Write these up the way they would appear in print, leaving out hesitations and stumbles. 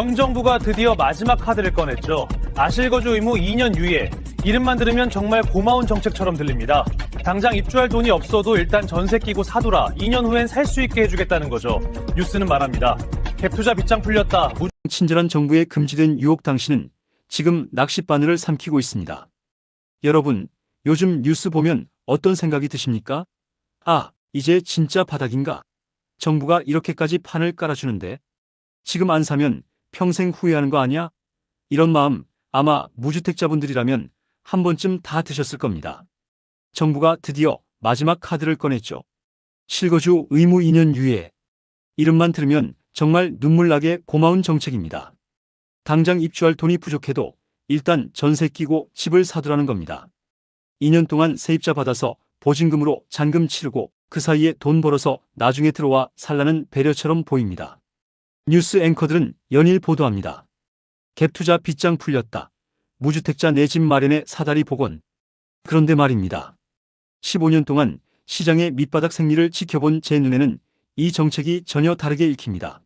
경정부가 드디어 마지막 카드를 꺼냈죠. 아실거주 의무 2년 유예. 이름만 들으면 정말 고마운 정책처럼 들립니다. 당장 입주할 돈이 없어도 일단 전세 끼고 사둬라. 2년 후엔 살 수 있게 해주겠다는 거죠. 뉴스는 말합니다. 갭투자 빗장 풀렸다. 친절한 정부의 금지된 유혹 당신은 지금 낚싯바늘을 삼키고 있습니다. 여러분, 요즘 뉴스 보면 어떤 생각이 드십니까? 아, 이제 진짜 바닥인가? 정부가 이렇게까지 판을 깔아주는데 지금 안 사면 평생 후회하는 거 아니야? 이런 마음 아마 무주택자분들이라면 한 번쯤 다 드셨을 겁니다. 정부가 드디어 마지막 카드를 꺼냈죠. 실거주 의무 2년 유예. 이름만 들으면 정말 눈물나게 고마운 정책입니다. 당장 입주할 돈이 부족해도 일단 전세 끼고 집을 사두라는 겁니다. 2년 동안 세입자 받아서 보증금으로 잔금 치르고 그 사이에 돈 벌어서 나중에 들어와 살라는 배려처럼 보입니다. 뉴스 앵커들은 연일 보도합니다. 갭투자 빗장 풀렸다. 무주택자 내 집 마련의 사다리 복원. 그런데 말입니다. 15년 동안 시장의 밑바닥 생리를 지켜본 제 눈에는 이 정책이 전혀 다르게 읽힙니다.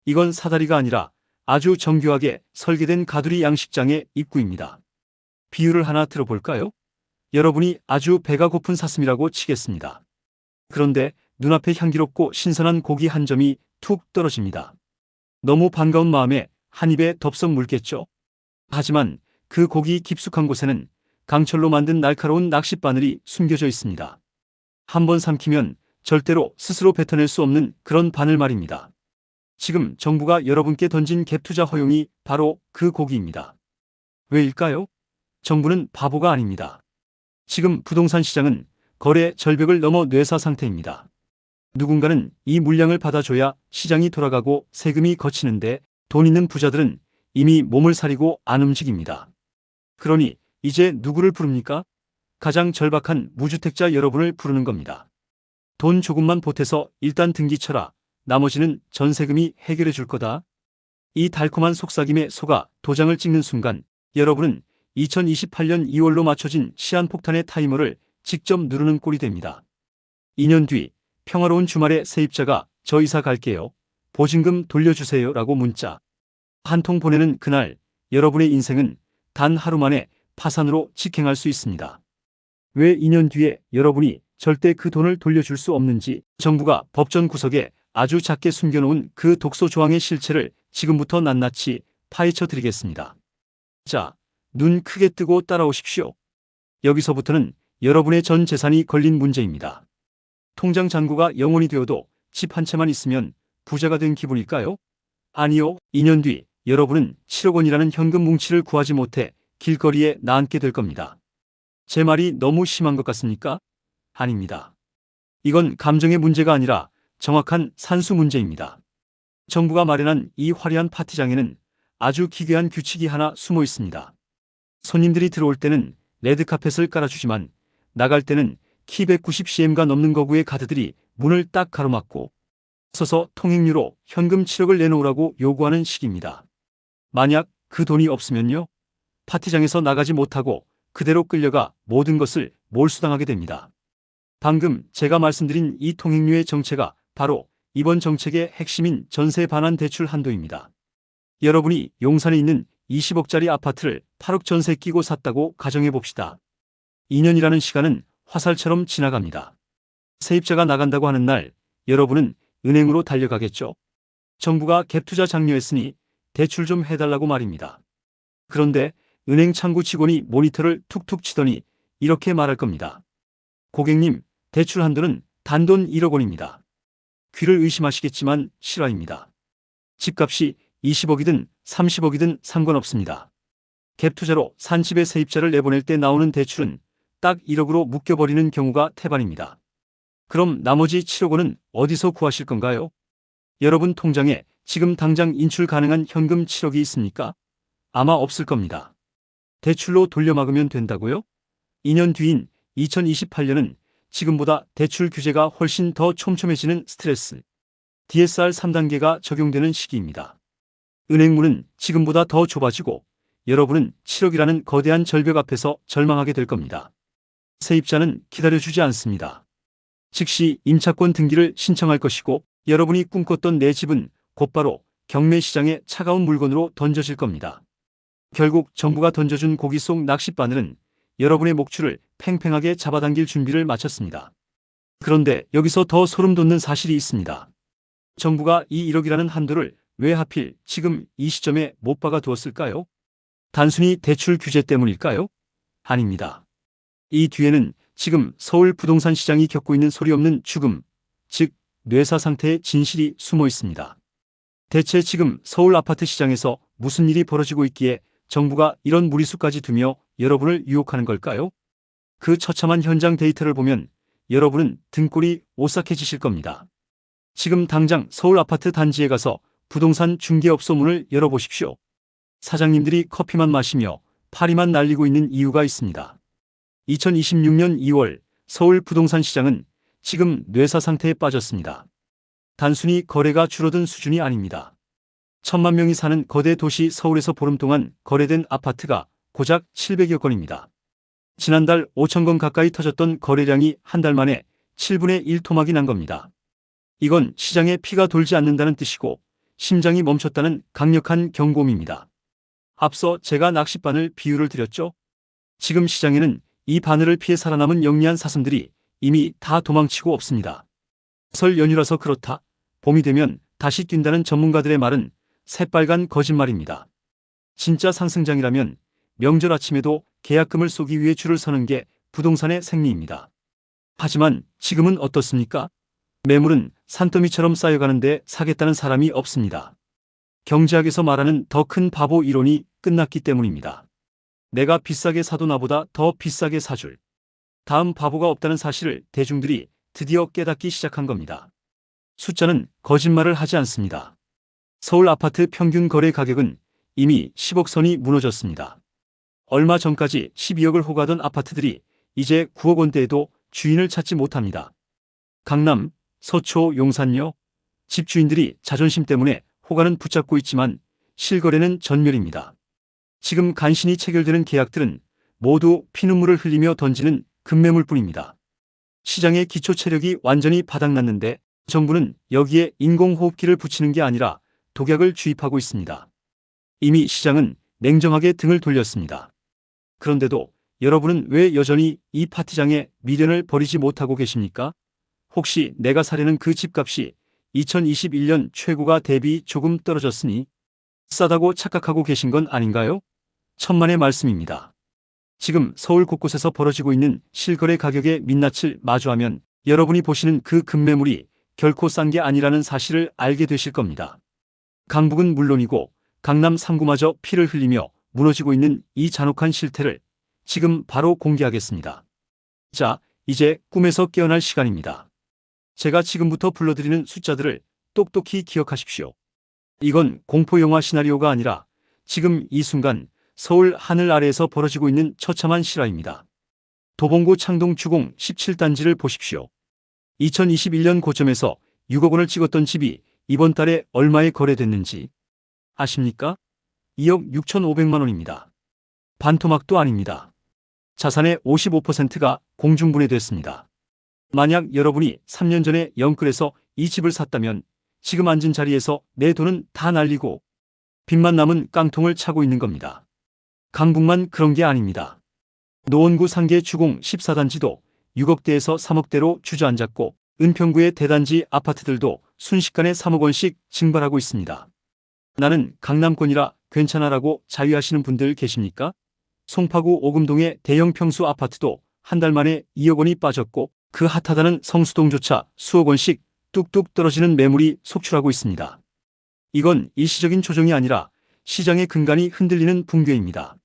이건 사다리가 아니라 아주 정교하게 설계된 가두리 양식장의 입구입니다. 비유를 하나 들어볼까요? 여러분이 아주 배가 고픈 사슴이라고 치겠습니다. 그런데 눈앞에 향기롭고 신선한 고기 한 점이 툭 떨어집니다. 너무 반가운 마음에 한 입에 덥석 물겠죠? 하지만 그 고기 깊숙한 곳에는 강철로 만든 날카로운 낚싯바늘이 숨겨져 있습니다. 한번 삼키면 절대로 스스로 뱉어낼 수 없는 그런 바늘 말입니다. 지금 정부가 여러분께 던진 갭투자 허용이 바로 그 고기입니다. 왜일까요? 정부는 바보가 아닙니다. 지금 부동산 시장은 거래 절벽을 넘어 뇌사 상태입니다. 누군가는 이 물량을 받아줘야 시장이 돌아가고 세금이 거치는데 돈 있는 부자들은 이미 몸을 사리고 안 움직입니다. 그러니 이제 누구를 부릅니까? 가장 절박한 무주택자 여러분을 부르는 겁니다. 돈 조금만 보태서 일단 등기 쳐라. 나머지는 전세금이 해결해 줄 거다. 이 달콤한 속삭임에 속아 도장을 찍는 순간 여러분은 2028년 2월로 맞춰진 시한폭탄의 타이머를 직접 누르는 꼴이 됩니다. 2년 뒤 평화로운 주말에 세입자가 저 이사 갈게요. 보증금 돌려주세요 라고 문자 한 통 보내는 그날 여러분의 인생은 단 하루 만에 파산으로 직행할 수 있습니다. 왜 2년 뒤에 여러분이 절대 그 돈을 돌려줄 수 없는지 정부가 법전 구석에 아주 작게 숨겨놓은 그 독소 조항의 실체를 지금부터 낱낱이 파헤쳐 드리겠습니다. 자, 눈 크게 뜨고 따라오십시오. 여기서부터는 여러분의 전 재산이 걸린 문제입니다. 통장 잔고가 0원이 되어도 집 한 채만 있으면 부자가 된 기분일까요? 아니요. 2년 뒤 여러분은 7억 원이라는 현금 뭉치를 구하지 못해 길거리에 나앉게 될 겁니다. 제 말이 너무 심한 것 같습니까? 아닙니다. 이건 감정의 문제가 아니라 정확한 산수 문제입니다. 정부가 마련한 이 화려한 파티장에는 아주 기괴한 규칙이 하나 숨어 있습니다. 손님들이 들어올 때는 레드카펫을 깔아주지만 나갈 때는 키 190cm가 넘는 거구의 가드들이 문을 딱 가로막고 서서 통행료로 현금 7억을 내놓으라고 요구하는 식입니다. 만약 그 돈이 없으면요? 파티장에서 나가지 못하고 그대로 끌려가 모든 것을 몰수당하게 됩니다. 방금 제가 말씀드린 이 통행료의 정체가 바로 이번 정책의 핵심인 전세 반환 대출 한도입니다. 여러분이 용산에 있는 20억짜리 아파트를 8억 전세 끼고 샀다고 가정해 봅시다. 2년이라는 시간은 화살처럼 지나갑니다. 세입자가 나간다고 하는 날 여러분은 은행으로 달려가겠죠. 정부가 갭투자 장려했으니 대출 좀 해달라고 말입니다. 그런데 은행 창구 직원이 모니터를 툭툭 치더니 이렇게 말할 겁니다. 고객님, 대출 한도는 단돈 1억 원입니다. 귀를 의심하시겠지만 실화입니다. 집값이 20억이든 30억이든 상관없습니다. 갭투자로 산 집의 세입자를 내보낼 때 나오는 대출은 딱 1억으로 묶여버리는 경우가 태반입니다. 그럼 나머지 7억 원은 어디서 구하실 건가요? 여러분 통장에 지금 당장 인출 가능한 현금 7억이 있습니까? 아마 없을 겁니다. 대출로 돌려막으면 된다고요? 2년 뒤인 2028년은 지금보다 대출 규제가 훨씬 더 촘촘해지는 스트레스, DSR 3단계가 적용되는 시기입니다. 은행문은 지금보다 더 좁아지고 여러분은 7억이라는 거대한 절벽 앞에서 절망하게 될 겁니다. 세입자는 기다려주지 않습니다. 즉시 임차권 등기를 신청할 것이고 여러분이 꿈꿨던 내 집은 곧바로 경매 시장에 차가운 물건으로 던져질 겁니다. 결국 정부가 던져준 고기 속 낚싯바늘은 여러분의 목줄을 팽팽하게 잡아당길 준비를 마쳤습니다. 그런데 여기서 더 소름 돋는 사실이 있습니다. 정부가 이 1억이라는 한도를 왜 하필 지금 이 시점에 못 박아 두었을까요? 단순히 대출 규제 때문일까요? 아닙니다. 이 뒤에는 지금 서울 부동산 시장이 겪고 있는 소리 없는 죽음, 즉 뇌사 상태의 진실이 숨어 있습니다. 대체 지금 서울 아파트 시장에서 무슨 일이 벌어지고 있기에 정부가 이런 무리수까지 두며 여러분을 유혹하는 걸까요? 그 처참한 현장 데이터를 보면 여러분은 등골이 오싹해지실 겁니다. 지금 당장 서울 아파트 단지에 가서 부동산 중개업소 문을 열어보십시오. 사장님들이 커피만 마시며 파리만 날리고 있는 이유가 있습니다. 2026년 2월 서울 부동산 시장은 지금 뇌사 상태에 빠졌습니다. 단순히 거래가 줄어든 수준이 아닙니다. 1,000만 명이 사는 거대 도시 서울에서 보름 동안 거래된 아파트가 고작 700여 건입니다. 지난달 5,000건 가까이 터졌던 거래량이 한 달 만에 7분의 1 토막이 난 겁니다. 이건 시장에 피가 돌지 않는다는 뜻이고 심장이 멈췄다는 강력한 경고음입니다. 앞서 제가 낚싯바늘 비유를 드렸죠? 지금 시장에는 이 바늘을 피해 살아남은 영리한 사슴들이 이미 다 도망치고 없습니다. 설 연휴라서 그렇다, 봄이 되면 다시 뛴다는 전문가들의 말은 새빨간 거짓말입니다. 진짜 상승장이라면 명절 아침에도 계약금을 쏘기 위해 줄을 서는 게 부동산의 생리입니다. 하지만 지금은 어떻습니까? 매물은 산더미처럼 쌓여가는데 사겠다는 사람이 없습니다. 경제학에서 말하는 더 큰 바보 이론이 끝났기 때문입니다. 내가 비싸게 사도 나보다 더 비싸게 사줄 다음 바보가 없다는 사실을 대중들이 드디어 깨닫기 시작한 겁니다. 숫자는 거짓말을 하지 않습니다. 서울 아파트 평균 거래 가격은 이미 10억 선이 무너졌습니다. 얼마 전까지 12억을 호가던 아파트들이 이제 9억 원대에도 주인을 찾지 못합니다. 강남, 서초, 용산요. 집주인들이 자존심 때문에 호가는 붙잡고 있지만 실거래는 전멸입니다. 지금 간신히 체결되는 계약들은 모두 피눈물을 흘리며 던지는 급매물뿐입니다. 시장의 기초 체력이 완전히 바닥났는데 정부는 여기에 인공호흡기를 붙이는 게 아니라 독약을 주입하고 있습니다. 이미 시장은 냉정하게 등을 돌렸습니다. 그런데도 여러분은 왜 여전히 이 파티장에 미련을 버리지 못하고 계십니까? 혹시 내가 사려는 그 집값이 2021년 최고가 대비 조금 떨어졌으니 싸다고 착각하고 계신 건 아닌가요? 천만의 말씀입니다. 지금 서울 곳곳에서 벌어지고 있는 실거래 가격의 민낯을 마주하면 여러분이 보시는 그 급매물이 결코 싼 게 아니라는 사실을 알게 되실 겁니다. 강북은 물론이고 강남 3구마저 피를 흘리며 무너지고 있는 이 잔혹한 실태를 지금 바로 공개하겠습니다. 자, 이제 꿈에서 깨어날 시간입니다. 제가 지금부터 불러드리는 숫자들을 똑똑히 기억하십시오. 이건 공포영화 시나리오가 아니라 지금 이 순간 서울 하늘 아래에서 벌어지고 있는 처참한 실화입니다. 도봉구 창동 주공 17단지를 보십시오. 2021년 고점에서 6억 원을 찍었던 집이 이번 달에 얼마에 거래됐는지 아십니까? 2억 6,500만 원입니다. 반토막도 아닙니다. 자산의 55%가 공중분해됐습니다. 만약 여러분이 3년 전에 영끌에서 이 집을 샀다면 지금 앉은 자리에서 내 돈은 다 날리고 빚만 남은 깡통을 차고 있는 겁니다. 강북만 그런 게 아닙니다. 노원구 상계 주공 14단지도 6억대에서 3억대로 주저앉았고 은평구의 대단지 아파트들도 순식간에 3억 원씩 증발하고 있습니다. 나는 강남권이라 괜찮아라고 자위하시는 분들 계십니까? 송파구 오금동의 대형 평수 아파트도 한 달 만에 2억 원이 빠졌고 그 핫하다는 성수동조차 수억 원씩 뚝뚝 떨어지는 매물이 속출하고 있습니다. 이건 일시적인 조정이 아니라 시장의 근간이 흔들리는 붕괴입니다.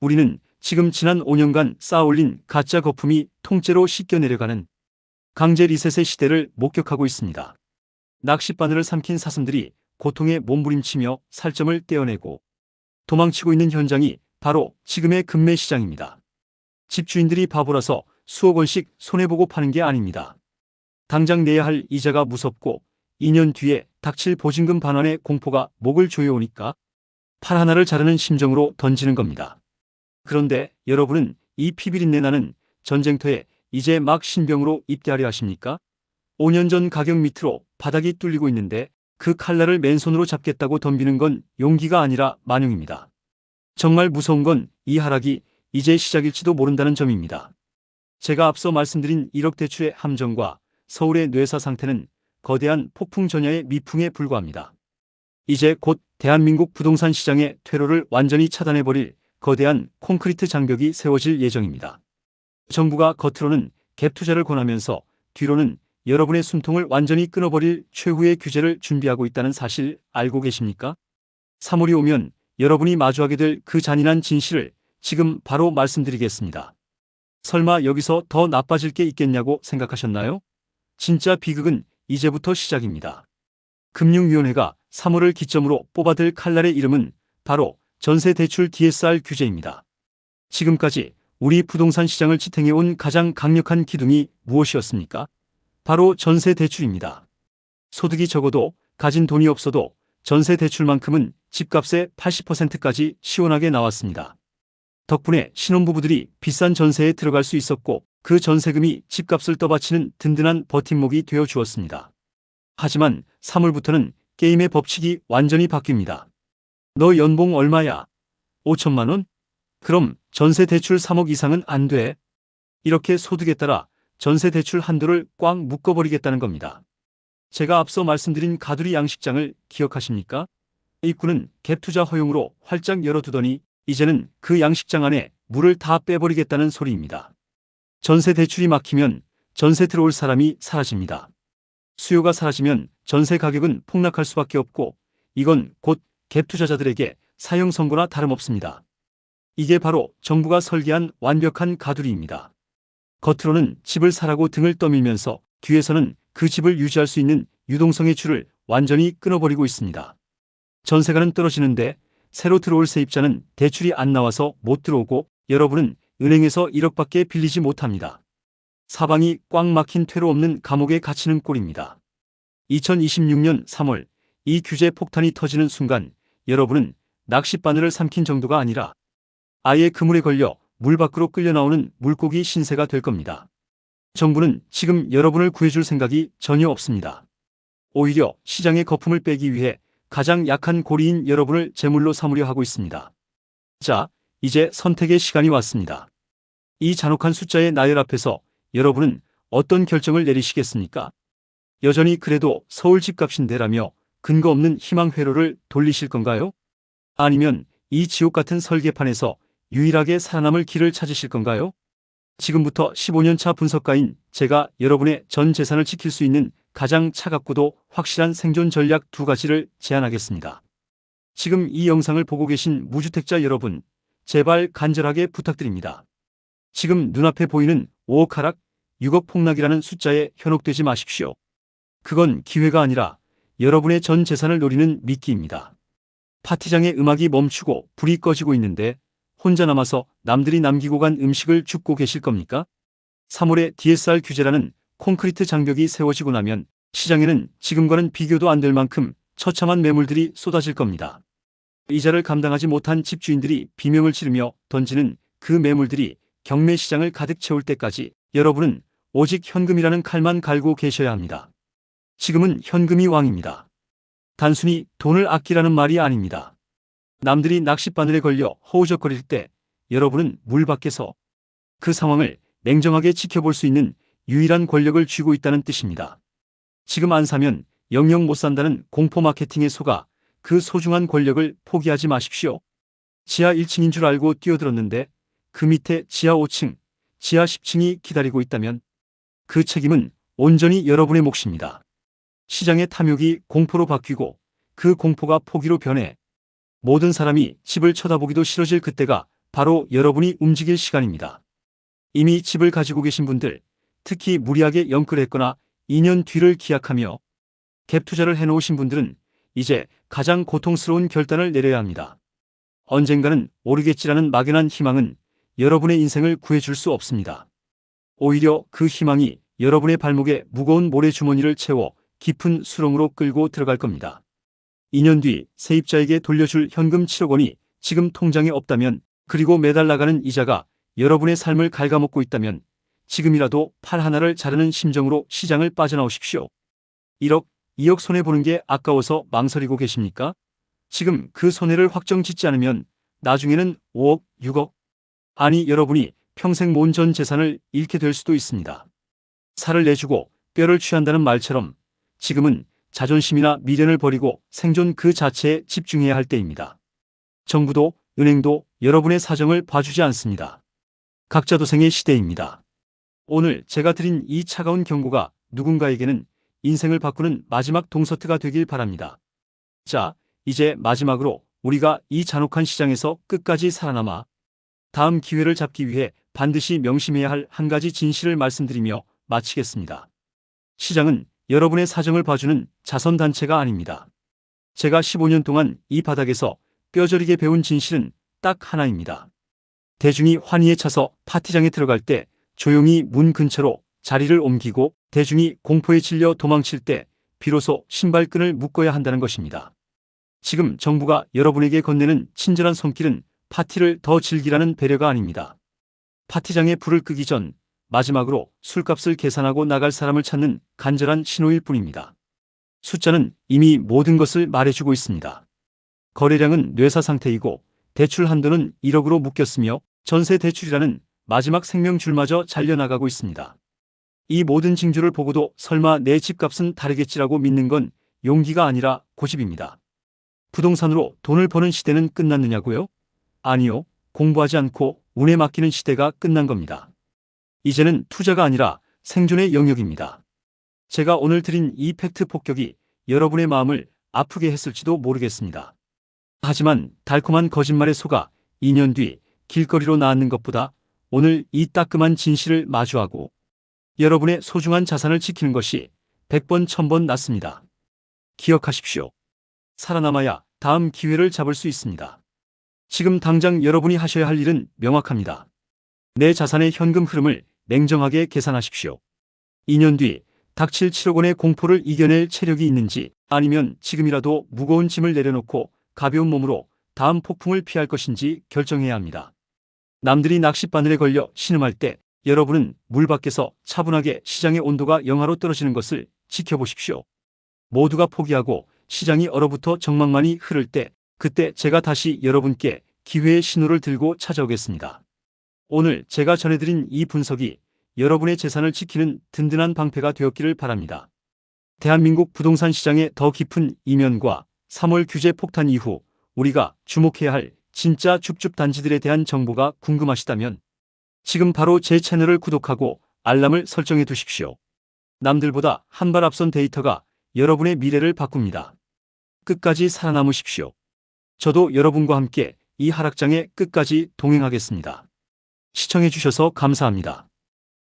우리는 지금 지난 5년간 쌓아올린 가짜 거품이 통째로 씻겨내려가는 강제 리셋의 시대를 목격하고 있습니다. 낚싯바늘을 삼킨 사슴들이 고통에 몸부림치며 살점을 떼어내고 도망치고 있는 현장이 바로 지금의 급매 시장입니다. 집주인들이 바보라서 수억 원씩 손해보고 파는 게 아닙니다. 당장 내야 할 이자가 무섭고 2년 뒤에 닥칠 보증금 반환의 공포가 목을 조여오니까 팔 하나를 자르는 심정으로 던지는 겁니다. 그런데 여러분은 이 피비린내 나는 전쟁터에 이제 막 신병으로 입대하려 하십니까? 5년 전 가격 밑으로 바닥이 뚫리고 있는데 그 칼날을 맨손으로 잡겠다고 덤비는 건 용기가 아니라 만용입니다. 정말 무서운 건 이 하락이 이제 시작일지도 모른다는 점입니다. 제가 앞서 말씀드린 1억 대출의 함정과 서울의 뇌사 상태는 거대한 폭풍 전야의 미풍에 불과합니다. 이제 곧 대한민국 부동산 시장의 퇴로를 완전히 차단해버릴 거대한 콘크리트 장벽이 세워질 예정입니다. 정부가 겉으로는 갭 투자를 권하면서 뒤로는 여러분의 숨통을 완전히 끊어버릴 최후의 규제를 준비하고 있다는 사실 알고 계십니까? 3월이 오면 여러분이 마주하게 될 그 잔인한 진실을 지금 바로 말씀드리겠습니다. 설마 여기서 더 나빠질 게 있겠냐고 생각하셨나요? 진짜 비극은 이제부터 시작입니다. 금융위원회가 3월을 기점으로 뽑아들 칼날의 이름은 바로 전세대출 DSR 규제입니다. 지금까지 우리 부동산 시장을 지탱해온 가장 강력한 기둥이 무엇이었습니까? 바로 전세대출입니다. 소득이 적어도 가진 돈이 없어도 전세대출만큼은 집값의 80%까지 시원하게 나왔습니다. 덕분에 신혼부부들이 비싼 전세에 들어갈 수 있었고 그 전세금이 집값을 떠받치는 든든한 버팀목이 되어 주었습니다. 하지만 3월부터는 게임의 법칙이 완전히 바뀝니다. 너 연봉 얼마야? 5천만 원? 그럼 전세대출 3억 이상은 안 돼. 이렇게 소득에 따라 전세대출 한도를 꽉 묶어버리겠다는 겁니다. 제가 앞서 말씀드린 가두리 양식장을 기억하십니까? 입구는 갭 투자 허용으로 활짝 열어두더니 이제는 그 양식장 안에 물을 다 빼버리겠다는 소리입니다. 전세 대출이 막히면 전세 들어올 사람이 사라집니다. 수요가 사라지면 전세 가격은 폭락할 수밖에 없고 이건 곧 갭 투자자들에게 사형 선고나 다름없습니다. 이게 바로 정부가 설계한 완벽한 가두리입니다. 겉으로는 집을 사라고 등을 떠밀면서 뒤에서는 그 집을 유지할 수 있는 유동성의 줄을 완전히 끊어버리고 있습니다. 전세가는 떨어지는데 새로 들어올 세입자는 대출이 안 나와서 못 들어오고 여러분은 은행에서 1억밖에 빌리지 못합니다. 사방이 꽉 막힌 퇴로 없는 감옥에 갇히는 꼴입니다. 2026년 3월 이 규제 폭탄이 터지는 순간 여러분은 낚싯바늘을 삼킨 정도가 아니라 아예 그물에 걸려 물 밖으로 끌려 나오는 물고기 신세가 될 겁니다. 정부는 지금 여러분을 구해줄 생각이 전혀 없습니다. 오히려 시장의 거품을 빼기 위해 가장 약한 고리인 여러분을 제물로 삼으려 하고 있습니다. 자, 이제 선택의 시간이 왔습니다. 이 잔혹한 숫자의 나열 앞에서 여러분은 어떤 결정을 내리시겠습니까? 여전히 그래도 서울 집값인데라며 근거 없는 희망 회로를 돌리실 건가요? 아니면 이 지옥 같은 설계판에서 유일하게 살아남을 길을 찾으실 건가요? 지금부터 15년차 분석가인 제가 여러분의 전 재산을 지킬 수 있는 가장 차갑고도 확실한 생존 전략 2가지를 제안하겠습니다. 지금 이 영상을 보고 계신 무주택자 여러분, 제발 간절하게 부탁드립니다. 지금 눈앞에 보이는 5억 하락, 6억 폭락이라는 숫자에 현혹되지 마십시오. 그건 기회가 아니라 여러분의 전 재산을 노리는 미끼입니다. 파티장의 음악이 멈추고 불이 꺼지고 있는데 혼자 남아서 남들이 남기고 간 음식을 줍고 계실 겁니까? 3월에 DSR 규제라는 콘크리트 장벽이 세워지고 나면 시장에는 지금과는 비교도 안 될 만큼 처참한 매물들이 쏟아질 겁니다. 이자를 감당하지 못한 집주인들이 비명을 지르며 던지는 그 매물들이 경매 시장을 가득 채울 때까지 여러분은 오직 현금이라는 칼만 갈고 계셔야 합니다. 지금은 현금이 왕입니다. 단순히 돈을 아끼라는 말이 아닙니다. 남들이 낚싯바늘에 걸려 허우적거릴 때 여러분은 물 밖에서 그 상황을 냉정하게 지켜볼 수 있는 유일한 권력을 쥐고 있다는 뜻입니다. 지금 안 사면 영영 못 산다는 공포 마케팅에 속아 그 소중한 권력을 포기하지 마십시오. 지하 1층인 줄 알고 뛰어들었는데 그 밑에 지하 5층, 지하 10층이 기다리고 있다면 그 책임은 온전히 여러분의 몫입니다. 시장의 탐욕이 공포로 바뀌고 그 공포가 포기로 변해 모든 사람이 집을 쳐다보기도 싫어질 그때가 바로 여러분이 움직일 시간입니다. 이미 집을 가지고 계신 분들, 특히 무리하게 영끌했거나 2년 뒤를 기약하며 갭 투자를 해놓으신 분들은 이제 가장 고통스러운 결단을 내려야 합니다. 언젠가는 오르겠지라는 막연한 희망은 여러분의 인생을 구해줄 수 없습니다. 오히려 그 희망이 여러분의 발목에 무거운 모래주머니를 채워 깊은 수렁으로 끌고 들어갈 겁니다. 2년 뒤 세입자에게 돌려줄 현금 7억 원이 지금 통장에 없다면, 그리고 매달 나가는 이자가 여러분의 삶을 갉아먹고 있다면 지금이라도 팔 하나를 자르는 심정으로 시장을 빠져나오십시오. 1억, 2억 손해보는 게 아까워서 망설이고 계십니까? 지금 그 손해를 확정 짓지 않으면 나중에는 5억, 6억, 아니 여러분이 평생 모은 전 재산을 잃게 될 수도 있습니다. 살을 내주고 뼈를 취한다는 말처럼 지금은 자존심이나 미련을 버리고 생존 그 자체에 집중해야 할 때입니다. 정부도 은행도 여러분의 사정을 봐주지 않습니다. 각자 도생의 시대입니다. 오늘 제가 드린 이 차가운 경고가 누군가에게는 인생을 바꾸는 마지막 동서트가 되길 바랍니다. 자, 이제 마지막으로 우리가 이 잔혹한 시장에서 끝까지 살아남아 다음 기회를 잡기 위해 반드시 명심해야 할 한 가지 진실을 말씀드리며 마치겠습니다. 시장은 여러분의 사정을 봐주는 자선단체가 아닙니다. 제가 15년 동안 이 바닥에서 뼈저리게 배운 진실은 딱 하나입니다. 대중이 환희에 차서 파티장에 들어갈 때 조용히 문 근처로 자리를 옮기고 대중이 공포에 질려 도망칠 때 비로소 신발끈을 묶어야 한다는 것입니다. 지금 정부가 여러분에게 건네는 친절한 손길은 파티를 더 즐기라는 배려가 아닙니다. 파티장에 불을 끄기 전 마지막으로 술값을 계산하고 나갈 사람을 찾는 간절한 신호일 뿐입니다. 숫자는 이미 모든 것을 말해주고 있습니다. 거래량은 뇌사 상태이고 대출 한도는 1억으로 묶였으며 전세 대출이라는 마지막 생명줄마저 잘려나가고 있습니다. 이 모든 징조를 보고도 설마 내 집값은 다르겠지라고 믿는 건 용기가 아니라 고집입니다. 부동산으로 돈을 버는 시대는 끝났느냐고요? 아니요. 공부하지 않고 운에 맡기는 시대가 끝난 겁니다. 이제는 투자가 아니라 생존의 영역입니다. 제가 오늘 드린 이 팩트 폭격이 여러분의 마음을 아프게 했을지도 모르겠습니다. 하지만 달콤한 거짓말에 속아 2년 뒤 길거리로 나앉는 것보다 오늘 이 따끔한 진실을 마주하고 여러분의 소중한 자산을 지키는 것이 100번 1000번 낫습니다. 기억하십시오. 살아남아야 다음 기회를 잡을 수 있습니다. 지금 당장 여러분이 하셔야 할 일은 명확합니다. 내 자산의 현금 흐름을 냉정하게 계산하십시오. 2년 뒤 닥칠 7억 원의 공포를 이겨낼 체력이 있는지 아니면 지금이라도 무거운 짐을 내려놓고 가벼운 몸으로 다음 폭풍을 피할 것인지 결정해야 합니다. 남들이 낚싯바늘에 걸려 신음할 때 여러분은 물 밖에서 차분하게 시장의 온도가 영하로 떨어지는 것을 지켜보십시오. 모두가 포기하고 시장이 얼어붙어 정막만이 흐를 때 그때 제가 다시 여러분께 기회의 신호를 들고 찾아오겠습니다. 오늘 제가 전해드린 이 분석이 여러분의 재산을 지키는 든든한 방패가 되었기를 바랍니다. 대한민국 부동산 시장의 더 깊은 이면과 3월 규제 폭탄 이후 우리가 주목해야 할 진짜 줍줍 단지들에 대한 정보가 궁금하시다면 지금 바로 제 채널을 구독하고 알람을 설정해 두십시오. 남들보다 한 발 앞선 데이터가 여러분의 미래를 바꿉니다. 끝까지 살아남으십시오. 저도 여러분과 함께 이 하락장에 끝까지 동행하겠습니다. 시청해 주셔서 감사합니다.